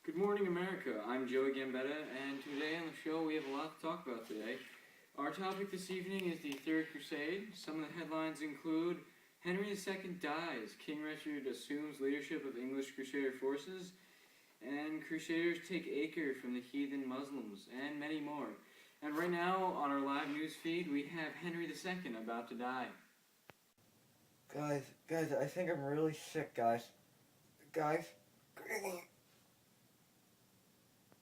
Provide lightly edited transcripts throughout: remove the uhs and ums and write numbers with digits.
Good morning, America. I'm Joey Gambetta, and today on the show we have a lot to talk about today. Our topic this evening is the Third Crusade. Some of the headlines include Henry II dies, King Richard assumes leadership of English Crusader forces, and Crusaders take Acre from the heathen Muslims, and many more. And right now, on our live news feed, we have Henry II about to die. Guys, I think I'm really sick, guys. Guys.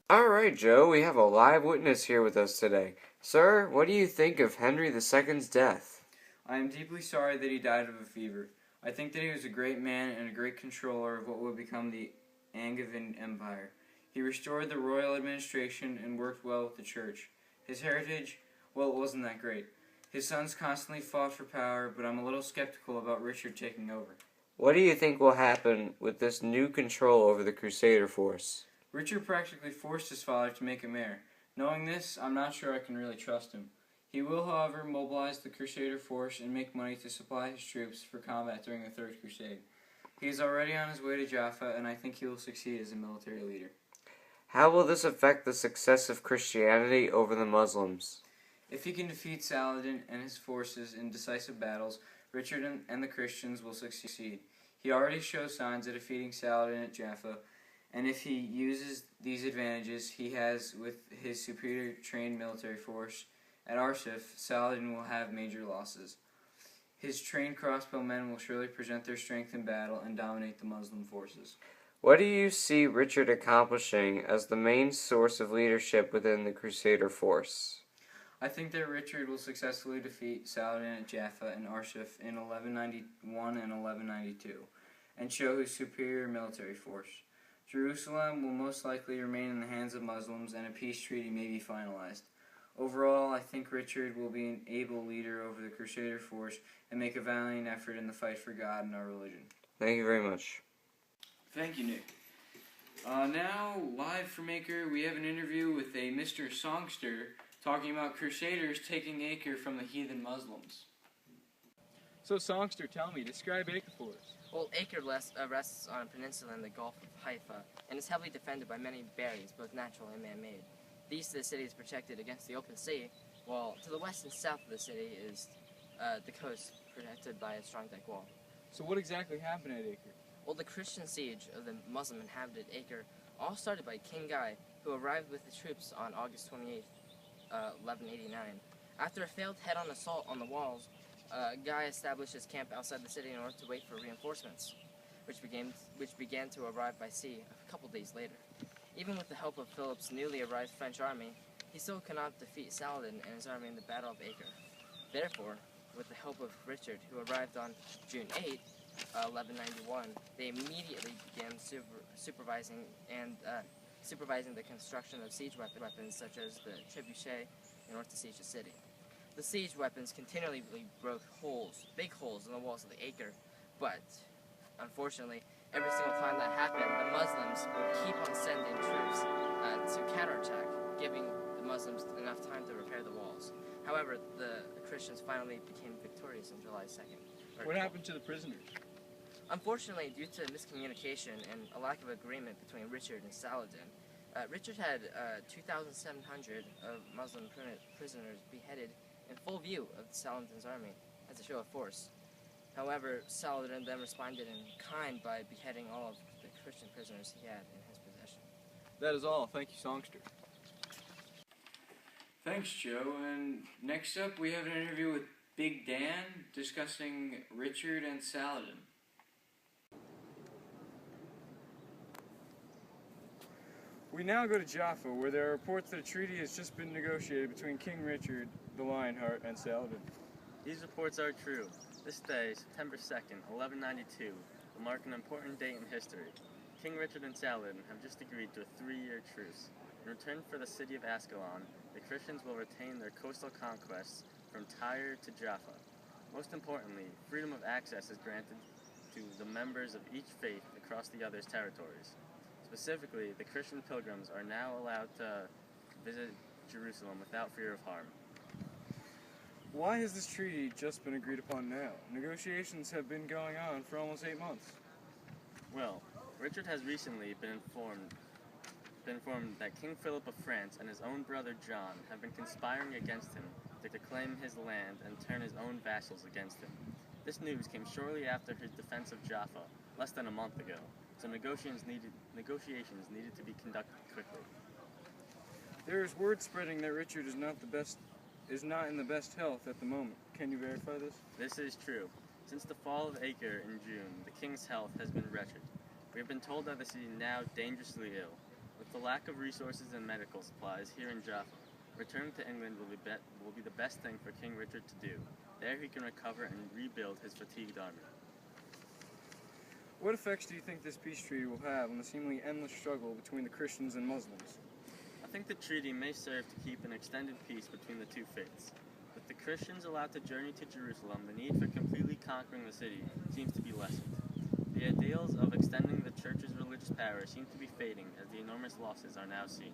Alright, Joe, we have a live witness here with us today. Sir, what do you think of Henry II's death? I am deeply sorry that he died of a fever. I think that he was a great man and a great controller of what would become the Angevin Empire. He restored the royal administration and worked well with the church. His heritage, well, it wasn't that great. His sons constantly fought for power, but I'm a little skeptical about Richard taking over. What do you think will happen with this new control over the Crusader force? Richard practically forced his father to make him heir. Knowing this, I'm not sure I can really trust him. He will, however, mobilize the Crusader force and make money to supply his troops for combat during the Third Crusade. He is already on his way to Jaffa, and I think he will succeed as a military leader. How will this affect the success of Christianity over the Muslims? If he can defeat Saladin and his forces in decisive battles, Richard and the Christians will succeed. He already shows signs of defeating Saladin at Jaffa, and if he uses these advantages he has with his superior trained military force at Arsuf, Saladin will have major losses. His trained crossbowmen will surely present their strength in battle and dominate the Muslim forces. What do you see Richard accomplishing as the main source of leadership within the Crusader force? I think that Richard will successfully defeat Saladin at Jaffa and Arsuf in 1191 and 1192, and show his superior military force. Jerusalem will most likely remain in the hands of Muslims, and a peace treaty may be finalized. Overall, I think Richard will be an able leader over the Crusader force and make a valiant effort in the fight for God and our religion. Thank you very much. Thank you, Nick. Now, live from Acre, we have an interview with a Mr. Songster talking about Crusaders taking Acre from the heathen Muslims. So, Songster, tell me, describe Acre for us. Well, Acre rests on a peninsula in the Gulf of Haifa and is heavily defended by many barriers, both natural and man-made. The east of the city is protected against the open sea, while to the west and south of the city is the coast protected by a strong deck wall. So what exactly happened at Acre? Well, the Christian siege of the Muslim-inhabited Acre all started by King Guy, who arrived with the troops on August 28, 1189. After a failed head-on assault on the walls, Guy established his camp outside the city in order to wait for reinforcements, which began to arrive by sea a couple days later. Even with the help of Philip's newly arrived French army, he still could not defeat Saladin and his army in the Battle of Acre. Therefore, with the help of Richard, who arrived on June 8, 1191, they immediately began supervising the construction of siege weapons such as the trebuchet in order to siege the city. The siege weapons continually broke big holes in the walls of the Acre, but unfortunately, every single time that happened, the Muslims would keep on sending troops to counterattack, giving the Muslims enough time to repair the walls. However, the Christians finally became victorious on July 2nd. What happened to the prisoners? Unfortunately, due to miscommunication and a lack of agreement between Richard and Saladin, Richard had 2,700 of Muslim prisoners beheaded in full view of Saladin's army as a show of force. However, Saladin then responded in kind by beheading all of the Christian prisoners he had in his possession. That is all. Thank you, Songster. Thanks, Joe. And next up, we have an interview with Big Dan discussing Richard and Saladin. We now go to Jaffa, where there are reports that a treaty has just been negotiated between King Richard, the Lionheart, and Saladin. These reports are true. This day, September 2nd, 1192, will mark an important date in history. King Richard and Saladin have just agreed to a 3-year truce. In return for the city of Ascalon, the Christians will retain their coastal conquests from Tyre to Jaffa. Most importantly, freedom of access is granted to the members of each faith across the other's territories. Specifically, the Christian pilgrims are now allowed to visit Jerusalem without fear of harm. Why has this treaty just been agreed upon now? Negotiations have been going on for almost 8 months. Well, Richard has recently been informed been informed that King Philip of France and his own brother John have been conspiring against him to claim his land and turn his own vassals against him. This news came shortly after his defense of Jaffa, less than a month ago, so negotiations needed to be conducted quickly. There is word spreading that Richard is not in the best health at the moment. Can you verify this? This is true. Since the fall of Acre in June, the king's health has been wretched. We have been told that the city is now dangerously ill. With the lack of resources and medical supplies here in Jaffa, returning to England will be the best thing for King Richard to do. There he can recover and rebuild his fatigued army. What effects do you think this peace treaty will have on the seemingly endless struggle between the Christians and Muslims? I think the treaty may serve to keep an extended peace between the two faiths. With the Christians allowed to journey to Jerusalem, the need for completely conquering the city seems to be lessened. The ideals of extending the church's religious power seem to be fading as the enormous losses are now seen.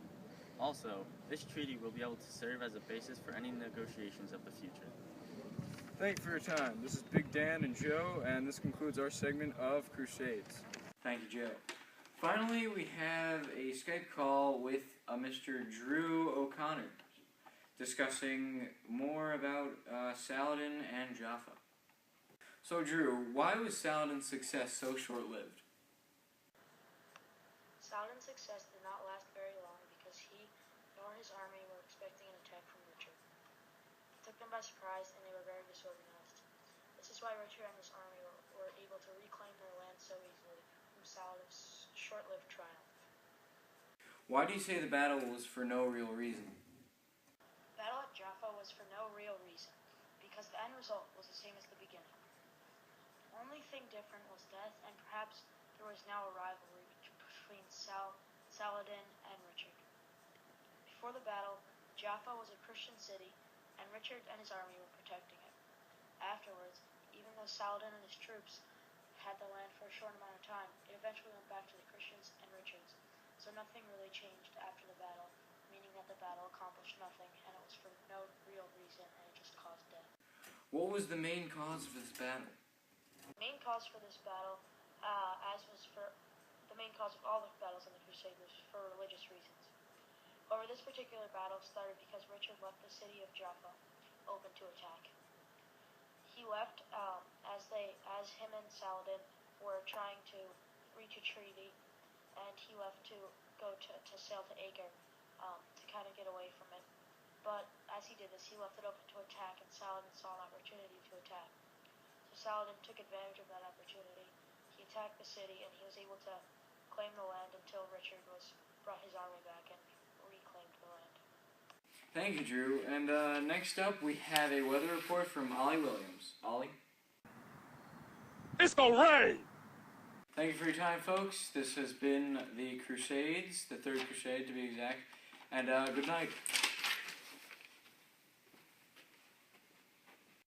Also, this treaty will be able to serve as a basis for any negotiations of the future. Thank you for your time. This is Big Dan and Joe, and this concludes our segment of Crusades. Thank you, Joe. Finally, we have a Skype call with Mr. Drew O'Connor discussing more about Saladin and Jaffa. So, Drew, why was Saladin's success so short-lived? Saladin's success did not last very long because he nor his army were expecting an attack from Richard. It took them by surprise and they were very disorganized. This is why Richard and his army were able to reclaim their land so easily from Saladin's short-lived triumph. Why do you say the battle was for no real reason? The battle at Jaffa was for no real reason because the end result was the same as the beginning. The only thing different was death, and perhaps there was now a rivalry between Saladin and Richard. Before the battle, Jaffa was a Christian city, and Richard and his army were protecting it. Afterwards, even though Saladin and his troops had the land for a short amount of time, it eventually went back to the Christians and Richard's, so nothing really changed after the battle, meaning that the battle accomplished nothing, and it was for no real reason, and it just caused death. What was the main cause of this battle? The main cause for this battle, as was for the main cause of all the battles in the Crusade, was for religious reasons. However, this particular battle started because Richard left the city of Jaffa open to attack. He left as him and Saladin were trying to reach a treaty, and he left to go to sail to Acre to kind of get away from it. But as he did this, he left it open to attack, and Saladin saw an opportunity to attack. So Saladin took advantage of that opportunity. He attacked the city, and he was able to claim the land until Richard brought his army back and reclaimed the land. Thank you, Drew. And next up, we have a weather report from Ollie Williams. Ollie? It's gonna rain! Thank you for your time, folks. This has been the Crusades, the Third Crusade to be exact. And good night.